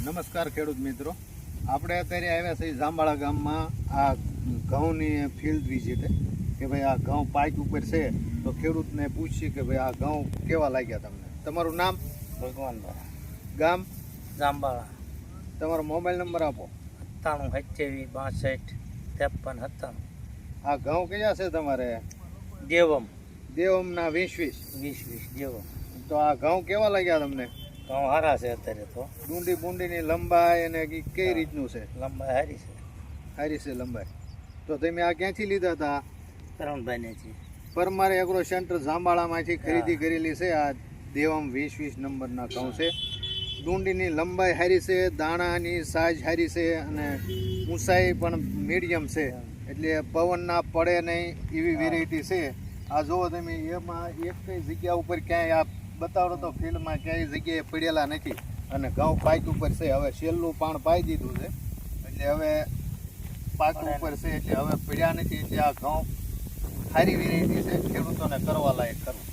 નમસ્કાર ખેડૂત મિત્રો, આપણે અત્યારે આવ્યા છીએ જાંબાળા ગામમાં આ ઘઉંની ફિલ્ડ વિઝિટે કે ભાઈ આ ઘઉં પાક ઉપર છે તો ખેડૂતને પૂછીએ કે ભાઈ આ ઘઉં કેવા લાગ્યા તમને. તમારું નામ? ભગવાનભાઈ. ગામ? જાંબાળા. તમારો મોબાઈલ નંબર આપો. 97 27 52 57. આ ઘઉં કયા છે તમારે? દેવમ. દેવમના 20 20 દેવમ. તો આ ઘઉં કેવા લાગ્યા તમને? ઘઉં સારા છે અત્યારે તો. બુંડીની લંબાઈ અને કઈ રીતનું છે? લંબાઈ સારી છે. સારી છે લંબાઈ. તો તમે આ ક્યાંથી લીધા હતા? કરણભાઈને છે. પરમાર એગ્રો સેન્ટર જાંબાળામાંથી ખરીદી કરેલી છે. આ દેવમ 20 નંબરના ઘઉં છે. ડુંડીની લંબાઈ સારી છે, દાણાની સાઈઝ સારી છે અને ઊંચાઈ પણ મીડિયમ છે, એટલે પવન ના પડે નહીં એવી વેરાયટી છે. આ જુઓ તમે, એમાં એક કઈ જગ્યા ઉપર ક્યાંય આ બતાવો તો ફિલ્ડમાં ક્યાંય જગ્યાએ પડેલા નથી અને ઘઉં પાક ઉપર છે. હવે છેલ્લું પાણ પાઈ દીધું છે એટલે હવે પાક ઉપર છે એટલે હવે પડ્યા નથી. એટલે આ ઘઉં સારી વેરાયટી છે, ખેડૂતોને કરવા લાયક કરવું.